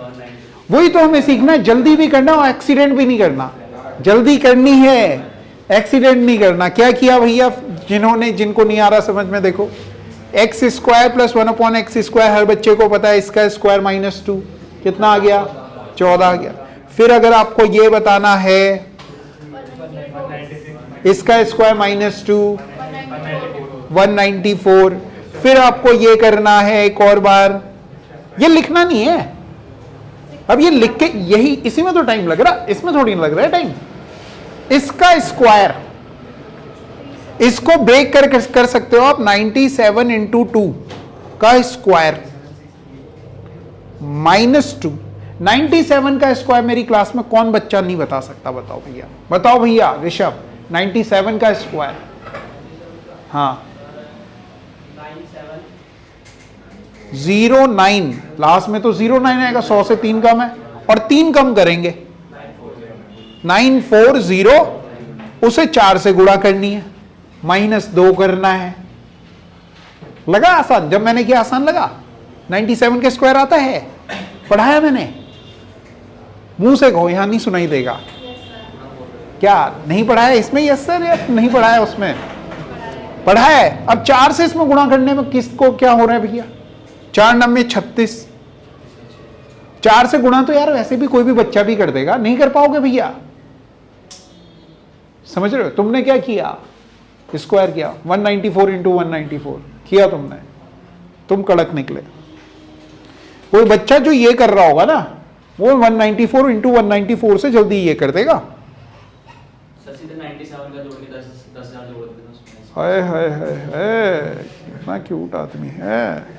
वही तो हमें सीखना है, जल्दी भी करना और एक्सीडेंट भी नहीं करना। जल्दी करनी है, एक्सीडेंट नहीं करना। क्या किया भैया, जिनको नहीं आ रहा समझ में, देखो एक्स स्क्वायर प्लस 1/x², हर बच्चे को पता है, इसका स्क्वायर -2 कितना आ गया? 14 आ गया। फिर अगर आपको ये बताना है इसका स्क्वायर -2 194, फिर आपको ये करना है एक और बार, ये लिखना नहीं है। अब ये लिख के यही, इसी में तो टाइम लग रहा, इसमें थोड़ी लग रहा है टाइम। इसका स्क्वायर, इसको ब्रेक कर सकते हो आप, 97 × 2 का स्क्वायर -2। 97 का स्क्वायर मेरी क्लास में कौन बच्चा नहीं बता सकता? बताओ भैया, बताओ भैया ऋषभ, 97 का स्क्वायर। हाँ 09, लास्ट में तो 09 आएगा, 100 से 3 कम है, और 3 कम करेंगे 940, उसे 4 से गुणा करनी है, -2 करना है। लगा आसान? जब मैंने किया आसान लगा? 97 के स्क्वायर आता है, पढ़ाया मैंने, मुंह से कहो, यहां नहीं सुनाई देगा। क्या नहीं पढ़ाया इसमें? यस सर, या नहीं पढ़ाया उसमें? पढ़ा है। अब 4 से इसमें गुणा करने में किसको क्या हो रहा है भैया? 4 9 36, 4 से गुणा तो यार वैसे भी कोई भी बच्चा भी कर देगा, नहीं कर पाओगे भैया, समझ रहे हो? तुमने क्या किया? स्क्वायर किया 194 × 194 किया तुमने, तुम कड़क निकले। कोई बच्चा जो ये कर रहा होगा ना, वो 194 × 194 से जल्दी ये कर देगा। हाय हाय हाय हाय, इतना क्यूट आदमी है,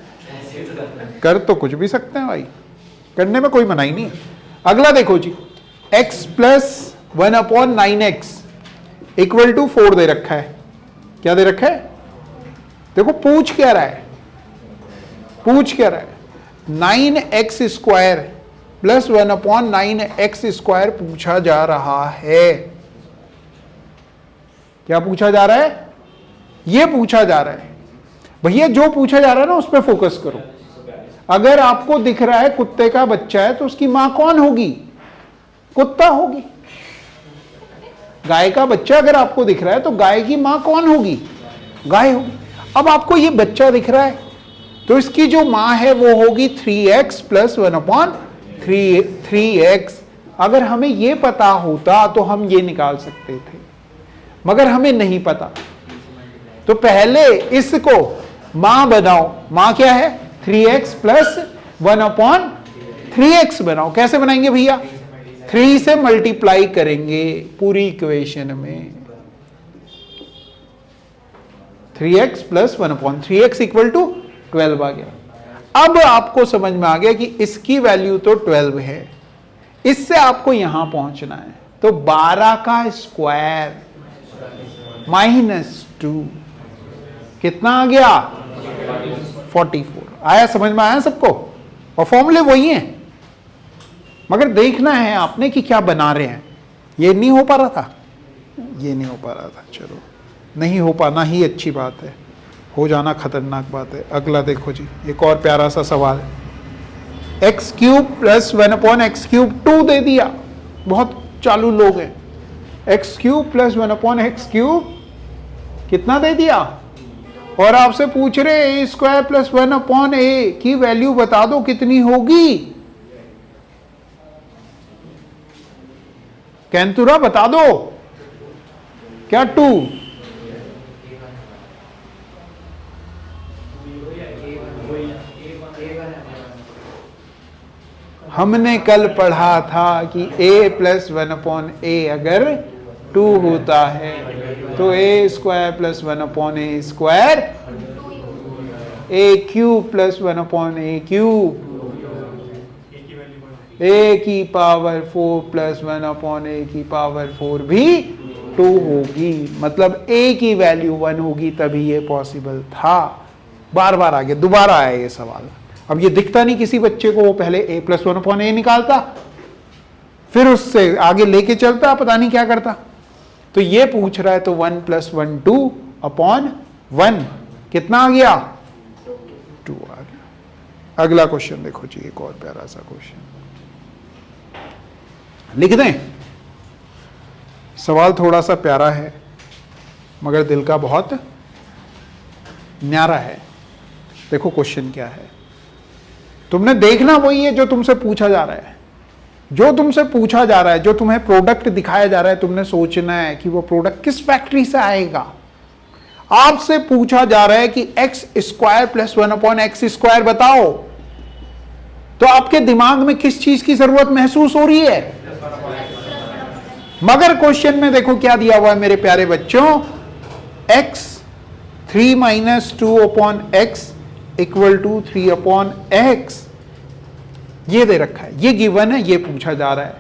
कर तो कुछ भी सकते हैं भाई, करने में कोई मनाही नहीं है। अगला देखो जी, x + 1/9x = 4 दे रखा है। क्या दे रखा है? देखो पूछ क्या रहा है, पूछ क्या रहा है? 9x² + 1/9x² पूछा जा रहा है। क्या पूछा जा रहा है? ये पूछा जा रहा है भैया, जो पूछा जा रहा है ना उस पर फोकस करो। अगर आपको दिख रहा है कुत्ते का बच्चा है तो उसकी मां कौन होगी? कुत्ता होगी। गाय का बच्चा अगर आपको दिख रहा है तो गाय की मां कौन होगी? गाय होगी। अब आपको ये बच्चा दिख रहा है, तो इसकी जो माँ है वो होगी 3x प्लस 1/3x। अगर हमें ये पता होता तो हम ये निकाल सकते थे, मगर हमें नहीं पता। तो पहले इसको माँ बनाओ। माँ क्या है? 3x प्लस 1/3x बनाओ। कैसे बनाएंगे भैया? 3 से मल्टीप्लाई करेंगे पूरी इक्वेशन में। 3x plus 1/3x equal to 12 आ गया। अब आपको समझ में आ गया कि इसकी वैल्यू तो 12 है, इससे आपको यहां पहुंचना है। तो 12 का स्क्वायर -2 कितना आ गया? 44 आया। समझ में आया सबको? और फॉर्मूले वही हैं, मगर देखना है आपने कि क्या बना रहे हैं। ये नहीं हो पा रहा था, ये नहीं हो पा रहा था। चलो, नहीं हो पाना ही अच्छी बात है, हो जाना खतरनाक बात है। अगला देखो जी, एक और प्यारा सा सवाल है। x³ प्लस 1/x³ 2 दे दिया। बहुत चालू लोग हैं। x³ प्लस 1/x³ कितना दे दिया? और आपसे पूछ रहे a² प्लस 1/a की वैल्यू बता दो कितनी होगी। कैंतुरा बता दो, क्या 2? हमने कल पढ़ा था कि a प्लस 1/a अगर 2 होता है तो a² plus 1/a², a³ plus 1/a³, a की पावर 4 प्लस 1/a⁴ भी 2 होगी। मतलब a की वैल्यू 1 होगी, तभी ये पॉसिबल था। बार बार आ गया, दोबारा आया ये सवाल। अब ये दिखता नहीं किसी बच्चे को, वो पहले a प्लस 1/a निकालता, फिर उससे आगे लेके चलता, पता नहीं क्या करता। तो ये पूछ रहा है, तो 1 प्लस 1 2/1 कितना आ गया? 2 आ गया। अगला क्वेश्चन देखो जी, एक और प्यारा सा क्वेश्चन लिख दें। सवाल थोड़ा सा प्यारा है, मगर दिल का बहुत न्यारा है। देखो क्वेश्चन क्या है, तुमने देखना वही है जो तुमसे पूछा जा रहा है। जो तुमसे पूछा जा रहा है, जो तुम्हें प्रोडक्ट दिखाया जा रहा है, तुमने सोचना है कि वो प्रोडक्ट किस फैक्ट्री से आएगा। आपसे पूछा जा रहा है कि x² प्लस 1/x² बताओ, तो आपके दिमाग में किस चीज की जरूरत महसूस हो रही है? मगर क्वेश्चन में देखो क्या दिया हुआ है मेरे प्यारे बच्चों, x3 - 2/x equal to 3/x। ये दे रखा है, ये गिवन है, ये पूछा जा रहा है।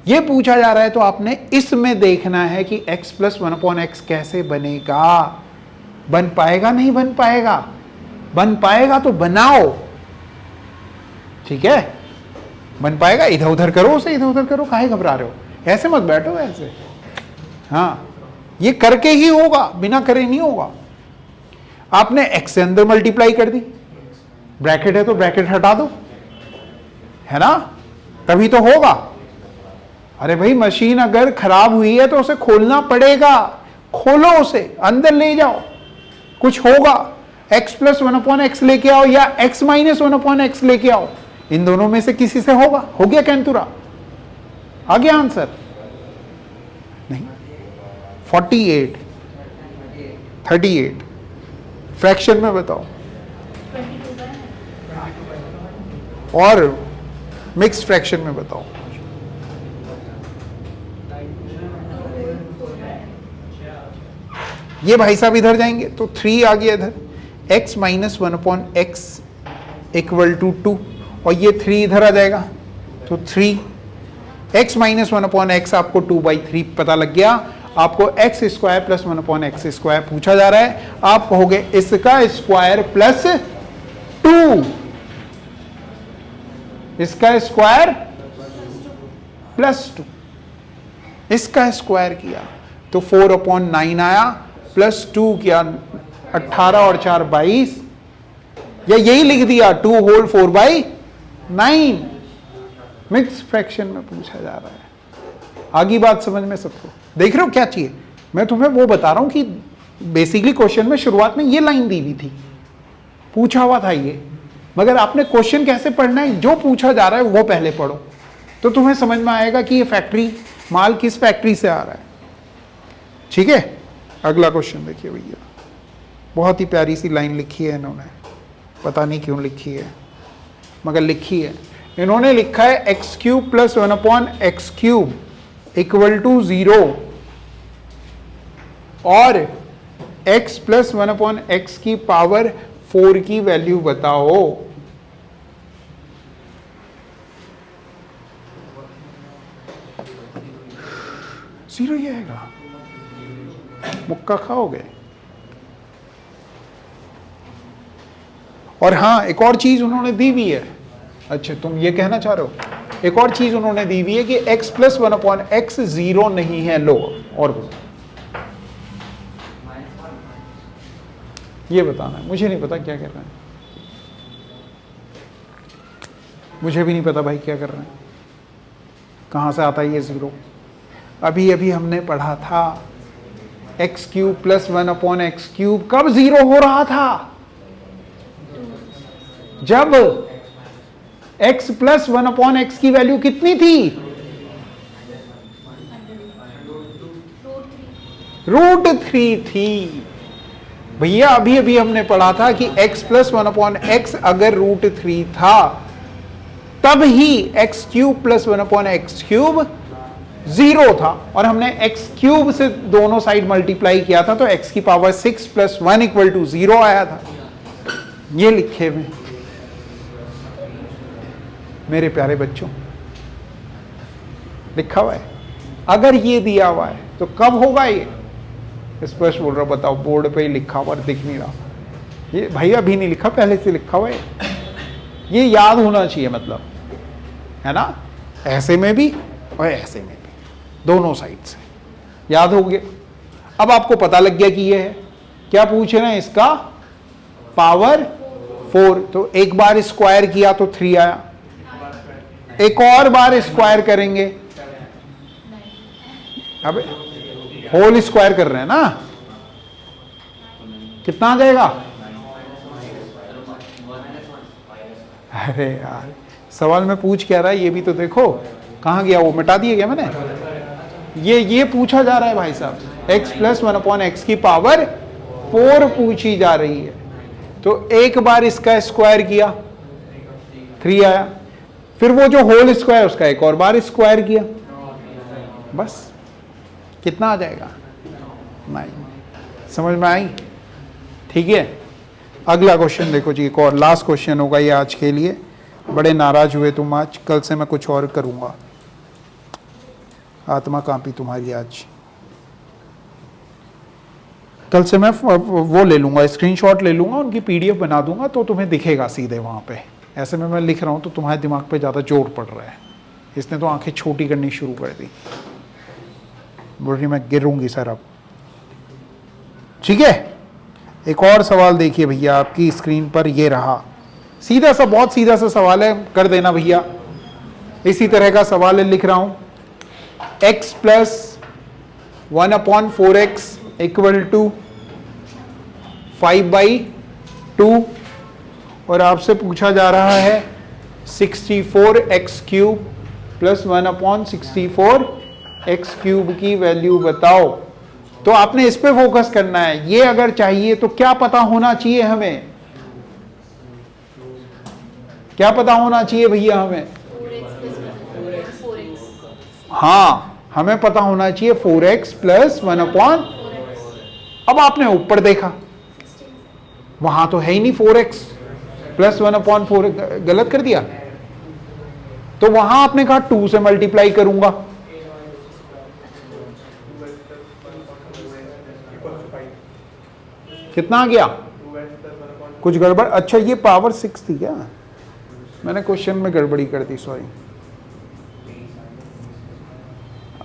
ये पूछा जा रहा है तो आपने इसमें देखना है कि x प्लस 1/x कैसे बनेगा। बन पाएगा? नहीं बन पाएगा। बन पाएगा तो बनाओ, ठीक है? बन पाएगा। इधर उधर करो उसे, इधर उधर करो, काहे घबरा रहे हो? ऐसे मत बैठो ऐसे। हाँ, ये करके ही होगा, बिना करे नहीं होगा। आपने x से अंदर मल्टीप्लाई कर दी, ब्रैकेट है तो ब्रैकेट हटा दो, है ना, तभी तो होगा। अरे भाई, मशीन अगर खराब हुई है तो उसे खोलना पड़ेगा, खोलो उसे, अंदर ले जाओ, कुछ होगा। x प्लस 1/x लेके आओ या x माइनस 1/x लेके आओ, इन दोनों में से किसी से होगा। हो गया कैंतुरा? आ गया आंसर? नहीं। 48 38 फ्रैक्शन में बताओ, 22 और मिक्स फ्रैक्शन में बताओ। ये भाई साहब इधर जाएंगे तो 3 आ गया इधर, x minus 1/x equal to 2, और ये 3 इधर आ जाएगा तो 3। x माइनस 1/x आपको 2/3 पता लग गया। आपको x² प्लस 1/x² पूछा जा रहा है। आप कहोगे इसका स्क्वायर प्लस 2, इसका स्क्वायर प्लस 2, इसका स्क्वायर किया तो 4/9 आया, प्लस 2 किया 18 और 4 22, या यही लिख दिया 2 होल 4/9। मिक्स फ्रैक्शन में पूछा जा रहा है। आगे बात समझ में सबको? देख रहे हो क्या चाहिए? मैं तुम्हें वो बता रहा हूं कि बेसिकली क्वेश्चन में शुरुआत में ये लाइन दी हुई थी, पूछा हुआ था ये मगर आपने क्वेश्चन कैसे पढ़ना है, जो पूछा जा रहा है वो पहले पढ़ो, तो तुम्हें समझ में आएगा कि ये फैक्ट्री माल किस फैक्ट्री से आ रहा है। ठीक है, अगला क्वेश्चन देखिए भैया, बहुत ही प्यारी सी लाइन लिखी है इन्होंने, पता नहीं क्यों लिखी है मगर लिखी है। इन्होंने लिखा है x cube plus 1/x³ equal to 0 और x प्लस 1/x की पावर 4 की वैल्यू बताओ। जीरो ही आएगा, मुक्का खाओगे। और हाँ, एक और चीज उन्होंने दी हुई है। अच्छा, तुम ये कहना चाह रहे हो, एक और चीज उन्होंने दी हुई है कि x प्लस 1/x 0 नहीं है। लो और बताओ, ये बताना है, मुझे नहीं पता क्या कर रहे हैं, मुझे भी नहीं पता भाई क्या कर रहे हैं, कहाँ से आता है ये 0। अभी अभी हमने पढ़ा था x³ प्लस 1/x³ कब 0 हो रहा था, जब x प्लस 1/x की वैल्यू कितनी थी, √3 थी। भैया अभी अभी हमने पढ़ा था कि x प्लस 1/x अगर √3 था तब ही x³ प्लस 1/x³ 0 था, और हमने x³ से दोनों साइड मल्टीप्लाई किया था तो x की पावर 6 प्लस 1 इक्वल टू 0 आया था। ये लिखे हुए मेरे प्यारे बच्चों, लिखा हुआ है। अगर ये दिया हुआ है तो कब होगा ये, स्पष्ट बोल रहा, बताओ, बोर्ड पे ही लिखा हुआ दिख नहीं रहा, ये भाई अभी नहीं लिखा, पहले से लिखा हुआ है, ये याद होना चाहिए, मतलब है ना, ऐसे में भी और ऐसे में भी, दोनों साइड से याद हो गया। अब आपको पता लग गया कि ये है, क्या पूछ रहे हैं, इसका पावर 4, तो एक बार स्क्वायर किया तो 3 आया, एक और बार स्क्वायर करेंगे, अब होल स्क्वायर कर रहे हैं ना, कितना आ जाएगा, अरे यार सवाल में पूछ क्या रहा है ये भी तो देखो, कहां गया वो, मिटा दिया क्या मैंने, ये पूछा जा रहा है भाई साहब, x प्लस 1/x की पावर 4 पूछी जा रही है, तो एक बार इसका स्क्वायर किया 3 आया, फिर वो जो होल स्क्वायर उसका एक और बार स्क्वायर किया, बस कितना आ जाएगा 9। समझ में आई, ठीक है। अगला क्वेश्चन देखो जी, एक और लास्ट क्वेश्चन होगा ये आज के लिए। बड़े नाराज हुए तुम आज, कल से मैं कुछ और करूंगा, आत्मा कांपी तुम्हारी आज। कल से मैं वो ले लूंगा, स्क्रीनशॉट ले लूंगा, उनकी पीडीएफ बना दूंगा तो तुम्हें दिखेगा सीधे वहां पे। ऐसे में मैं लिख रहा हूं तो तुम्हारे दिमाग पे ज्यादा जोर पड़ रहा है, इसने तो आंखें छोटी करनी शुरू कर दी, बोल रही मैं गिरूंगी सर अब। ठीक है, एक और सवाल देखिए भैया, आपकी स्क्रीन पर ये रहा, सीधा सा, बहुत सीधा सा सवाल है, कर देना भैया। इसी तरह का सवाल है, लिख रहा हूं x plus 1/4x equal to 5/2, और आपसे पूछा जा रहा है 64x³ प्लस 1/64x³ की वैल्यू बताओ। तो आपने इस पे फोकस करना है, ये अगर चाहिए तो क्या पता होना चाहिए हमें, क्या पता होना चाहिए भैया हमें, 4x। हाँ हमें पता होना चाहिए 4x प्लस 1/। अब आपने ऊपर देखा, वहां तो है ही नहीं 4x प्लस 1/4, गलत कर दिया, तो वहां आपने कहा 2 से मल्टीप्लाई करूंगा, कितना आ गया, कुछ गड़बड़, अच्छा ये पावर 6 थी क्या, मैंने क्वेश्चन में गड़बड़ी कर दी, सॉरी,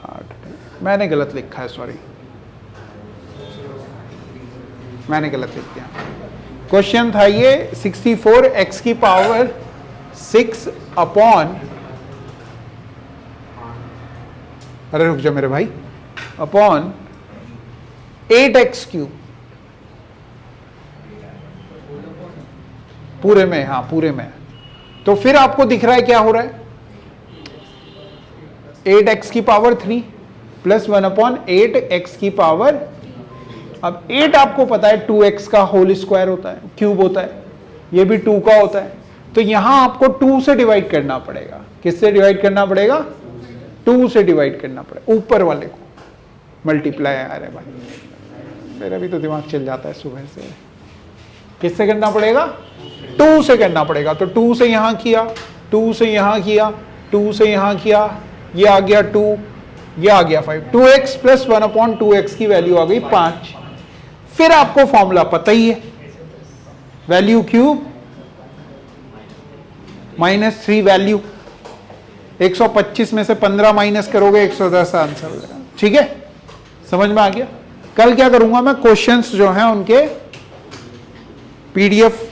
8 मैंने गलत लिखा है, सॉरी मैंने गलत लिख दिया। क्वेश्चन था ये 64x की पावर 6 अपॉन, अरे रुक जा मेरे भाई, अपॉन 8x³। पूरे में, हाँ पूरे में। तो फिर आपको दिख रहा है क्या हो रहा है, 8x की पावर 3 प्लस 1/8 x की पावर, अब 8 आपको पता है 2x का होल स्क्वायर होता है, क्यूब होता है, ये भी 2 का होता है, तो यहां आपको 2 से डिवाइड करना पड़ेगा। किससे डिवाइड करना पड़ेगा, 2 से डिवाइड करना पड़ेगा, ऊपर वाले को मल्टीप्लाई। अरे भाई मेरा भी तो दिमाग चल जाता है सुबह से। किससे करना पड़ेगा, 2 से करना पड़ेगा। तो 2 से यहां किया, 2 से यहां किया, 2 से यहां किया, ये आ गया 2, ये आ गया 5, 2x प्लस 1/2x की वैल्यू आ गई 5। फिर आपको फॉर्मूला पता ही है, वैल्यू क्यूब माइनस 3 वैल्यू, 125 में से 15 माइनस करोगे 110 आंसर हो जाएगा। ठीक है, समझ में आ गया। कल क्या करूंगा मैं, क्वेश्चंस जो हैं उनके पीडीएफ,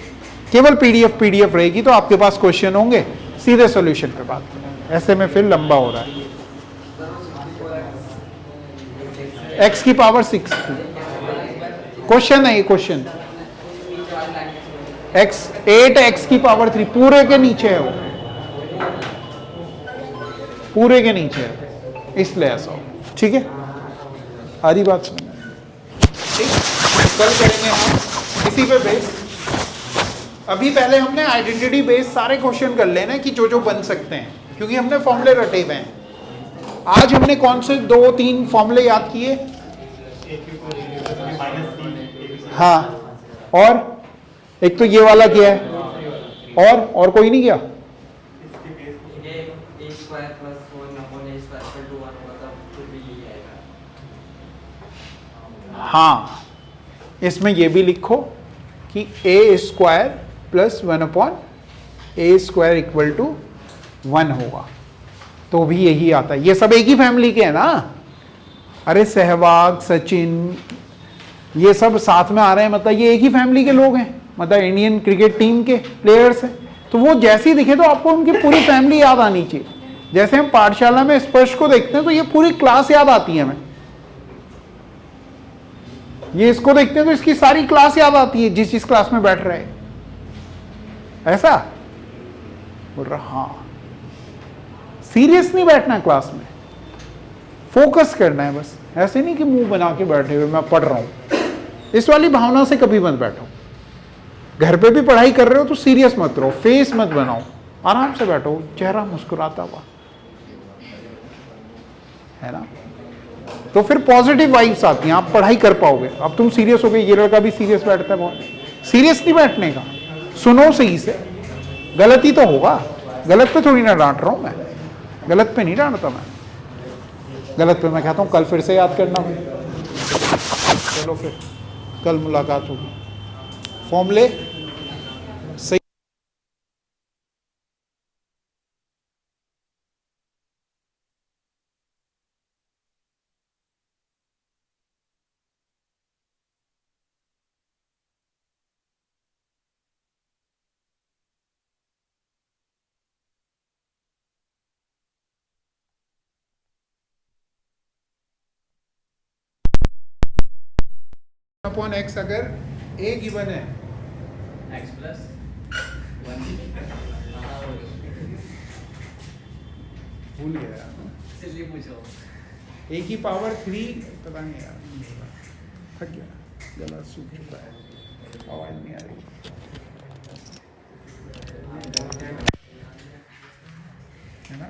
केवल पीडीएफ रहेगी, तो आपके पास क्वेश्चन होंगे, सीधे सॉल्यूशन पे बात करें, ऐसे में फिर लंबा हो रहा है। x की पावर 6, क्वेश्चन है ये, क्वेश्चन x 8x की पावर 3 पूरे के नीचे है, वो पूरे के नीचे है, इसलिए ऐसा हो। ठीक है, आधी बात सुन, ठीक, कल करेंगे हम इसी पे बेस। अभी पहले हमने आइडेंटिटी बेस सारे क्वेश्चन कर लेना कि जो जो बन सकते हैं, क्योंकि हमने फॉर्मूले रटे हुए हैं। आज हमने कौन से 2-3 फॉर्मूले याद किए, हाँ, और एक तो ये वाला किया है, और कोई नहीं किया। हाँ, इसमें ये भी लिखो कि a square plus 1/a² equal to 1 होगा, तो भी यही आता है। ये सब एक ही फैमिली के हैं ना, अरे सहवाग, सचिन, ये सब साथ में आ रहे हैं, मतलब ये एक ही फैमिली के लोग हैं, मतलब इंडियन क्रिकेट टीम के प्लेयर्स हैं। तो वो जैसे ही दिखे तो आपको उनकी पूरी फैमिली याद आनी चाहिए। जैसे हम पाठशाला में स्पर्श को देखते हैं तो ये पूरी क्लास याद आती है हमें, ये इसको देखते हैं तो इसकी सारी क्लास याद आती है, जिस क्लास में बैठ रहे हैं। ऐसा बोल रहा, हाँ, सीरियस नहीं बैठना क्लास में, फोकस करना है बस। ऐसे नहीं कि मुंह बना के बैठे हुए मैं पढ़ रहा हूं, इस वाली भावना से कभी मत बैठो। घर पे भी पढ़ाई कर रहे हो तो सीरियस मत रहो, फेस मत बनाओ, आराम से बैठो, चेहरा मुस्कुराता हुआ, है ना। तो फिर पॉजिटिव वाइब्स आती हैं, आप पढ़ाई कर पाओगे। अब तुम सीरियस हो गए, ये लड़का भी सीरियस बैठता है, बहुत सीरियस नहीं बैठने का, सुनो सही से, गलती तो होगा, गलत पे थोड़ी ना डांट रहा हूं मैं, गलत पे नहीं डांटता मैं, गलत पे मैं कहता हूं कल फिर से याद करना भाई। चलो फिर कल मुलाकात होगी, फॉर्मूले सही। अपॉन x अगर a गिवन है, x प्लस 1 भूल गया यार, इसलिए पूछो। a की पावर 3, पता नहीं यार, थक गया, गला सूख चुका है, आवाज नहीं आ रही है ना।